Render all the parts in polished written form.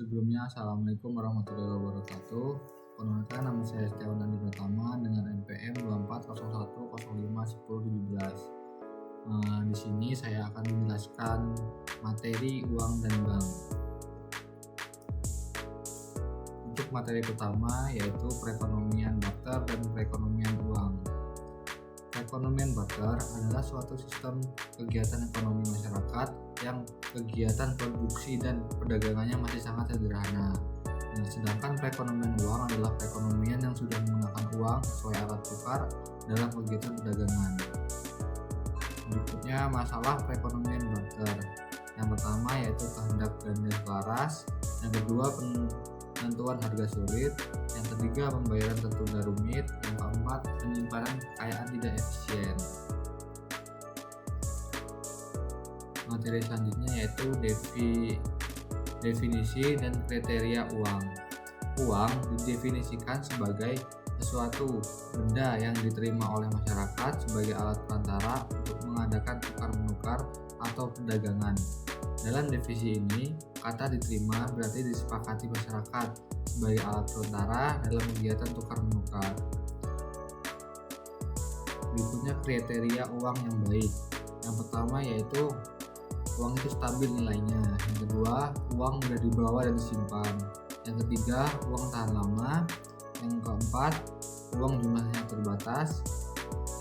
Sebelumnya, Assalamualaikum warahmatullahi wabarakatuh. Perkenalkan, nama saya Setiawan Andi Pratama dengan NPM 2401051017. Di sini saya akan menjelaskan materi uang dan bank. Untuk materi pertama yaitu perekonomian barter dan perekonomian uang. Perekonomian barter adalah suatu sistem kegiatan ekonomi masyarakat yang kegiatan produksi dan perdagangannya masih sangat sederhana. Sedangkan perekonomian uang adalah perekonomian yang sudah menggunakan uang sesuai alat tukar dalam kegiatan perdagangan. Berikutnya masalah perekonomian barter. Yang pertama yaitu kehendak ganda selaras, yang kedua penentuan harga sulit, yang ketiga pembayaran tertunda rumit, yang keempat penyimpanan kekayaan tidak efisien. Materi selanjutnya yaitu definisi dan kriteria uang. Uang didefinisikan sebagai sesuatu benda yang diterima oleh masyarakat sebagai alat perantara untuk mengadakan tukar-menukar atau perdagangan. Dalam definisi ini, kata diterima berarti disepakati masyarakat sebagai alat perantara dalam kegiatan tukar-menukar. Berikutnya kriteria uang yang baik. Yang pertama yaitu uang itu stabil nilainya. Yang kedua, uang mudah dibawa dan disimpan. Yang ketiga, uang tahan lama. Yang keempat, uang jumlahnya terbatas.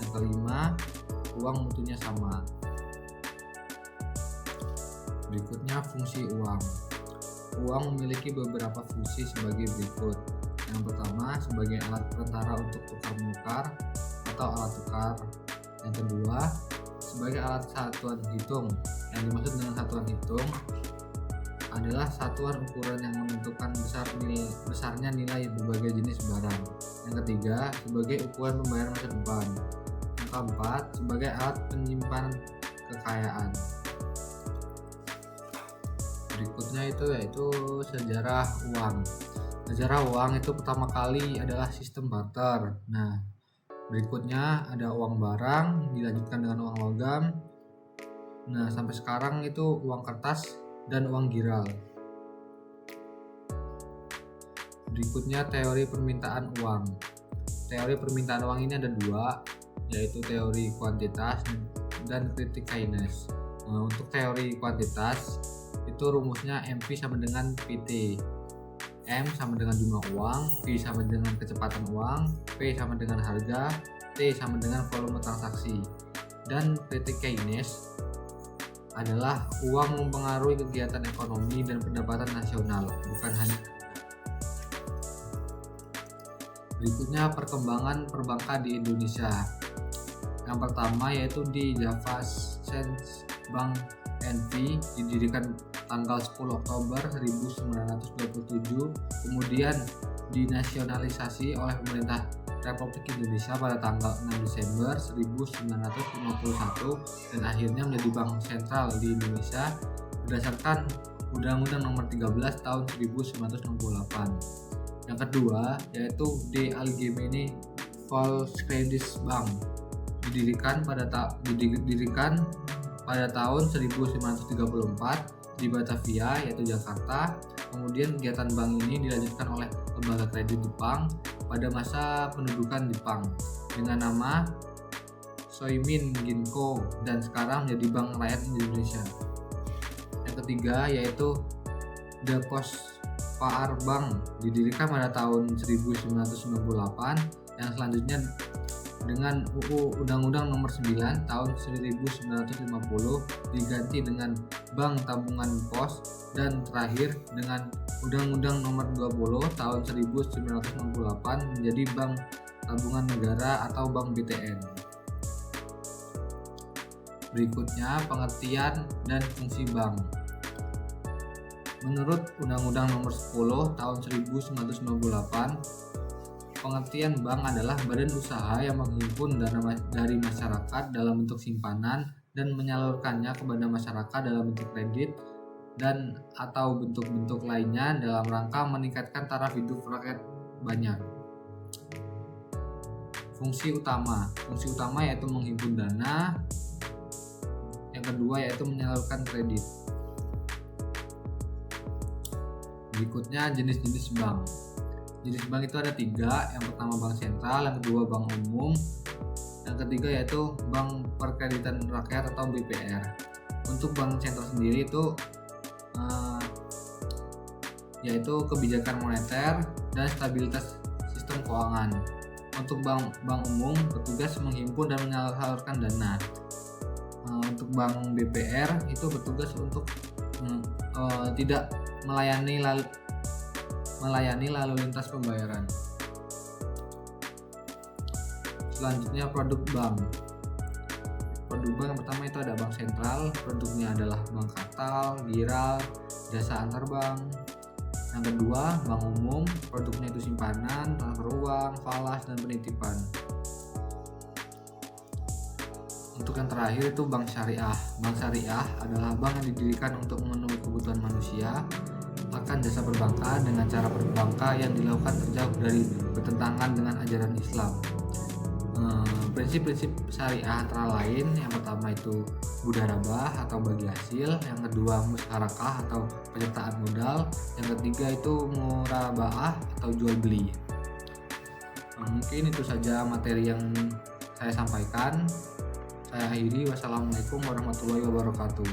Yang kelima, uang mutunya sama. Berikutnya fungsi uang. Uang memiliki beberapa fungsi sebagai berikut. Yang pertama, sebagai alat perantara untuk tukar-menukar atau alat tukar. Yang kedua, sebagai alat satuan hitung. Yang dimaksud dengan satuan hitung adalah satuan ukuran yang menentukan besarnya nilai berbagai jenis barang. Yang ketiga, sebagai ukuran pembayaran masa depan. Yang keempat, sebagai alat penyimpanan kekayaan. Berikutnya yaitu sejarah uang. Sejarah uang itu pertama kali adalah sistem barter. Berikutnya ada uang barang, dilanjutkan dengan uang logam. Sampai sekarang itu uang kertas dan uang giral. Berikutnya teori permintaan uang. Teori permintaan uang ini ada dua, yaitu teori kuantitas dan kritik Keynes. Untuk teori kuantitas itu rumusnya MV sama dengan PT. M sama dengan jumlah uang, V sama dengan kecepatan uang, P sama dengan harga, T sama dengan volume transaksi. Dan kritik Keynes adalah uang mempengaruhi kegiatan ekonomi dan pendapatan nasional, bukan hanya. Berikutnya perkembangan perbankan di Indonesia. Yang pertama yaitu di Java Centre Bank NV, didirikan tanggal 10 Oktober 1927, kemudian dinasionalisasi oleh pemerintah Republik Indonesia pada tanggal 6 Desember 1951 dan akhirnya menjadi bank sentral di Indonesia berdasarkan Undang-Undang Nomor 13 Tahun 1968. Yang kedua yaitu De Algemene Volkskrediet Bank, didirikan pada tahun 1934 di Batavia yaitu Jakarta. Kemudian kegiatan bank ini dilanjutkan oleh lembaga kredit Jepang pada masa pendudukan Jepang dengan nama Soimin Ginko dan sekarang menjadi Bank Rakyat Indonesia. Yang ketiga yaitu The Postpaar Bank, didirikan pada tahun 1998 yang selanjutnya dengan UU Undang-Undang Nomor 9 Tahun 1950 diganti dengan Bank Tabungan Pos dan terakhir dengan Undang-Undang Nomor 20 Tahun 1968 menjadi Bank Tabungan Negara atau Bank BTN. Berikutnya pengertian dan fungsi bank. Menurut Undang-Undang Nomor 10 Tahun 1998, pengertian bank adalah badan usaha yang menghimpun dana dari masyarakat dalam bentuk simpanan dan menyalurkannya kepada masyarakat dalam bentuk kredit dan atau bentuk-bentuk lainnya dalam rangka meningkatkan taraf hidup rakyat banyak. Fungsi utama yaitu menghimpun dana. Yang kedua yaitu menyalurkan kredit. Berikutnya jenis-jenis bank. Jenis bank itu ada 3. Yang pertama bank sentral, yang kedua bank umum, yang ketiga yaitu bank perkreditan rakyat atau BPR. Untuk bank sentral sendiri itu yaitu kebijakan moneter dan stabilitas sistem keuangan. Untuk bank umum bertugas menghimpun dan menyalurkan dana. Untuk bank BPR itu bertugas untuk tidak melayani lalu lintas pembayaran. Selanjutnya produk bank. Produk bank yang pertama itu ada bank sentral, produknya adalah bank kartal, giral, jasa antar bank. Yang kedua bank umum, produknya itu simpanan, transfer uang, falas, dan penitipan. Untuk yang terakhir itu bank syariah. Bank syariah adalah bank yang didirikan untuk memenuhi kebutuhan manusia akan jasa perbankan dengan cara perbankan yang dilakukan terjauh dari bertentangan dengan ajaran Islam. Prinsip-prinsip syariah antara lain, yang pertama itu mudharabah atau bagi hasil, yang kedua musyarakah atau penyertaan modal, yang ketiga itu murabaah atau jual beli. Mungkin itu saja materi yang saya sampaikan. Saya akhiri. Wassalamualaikum warahmatullahi wabarakatuh.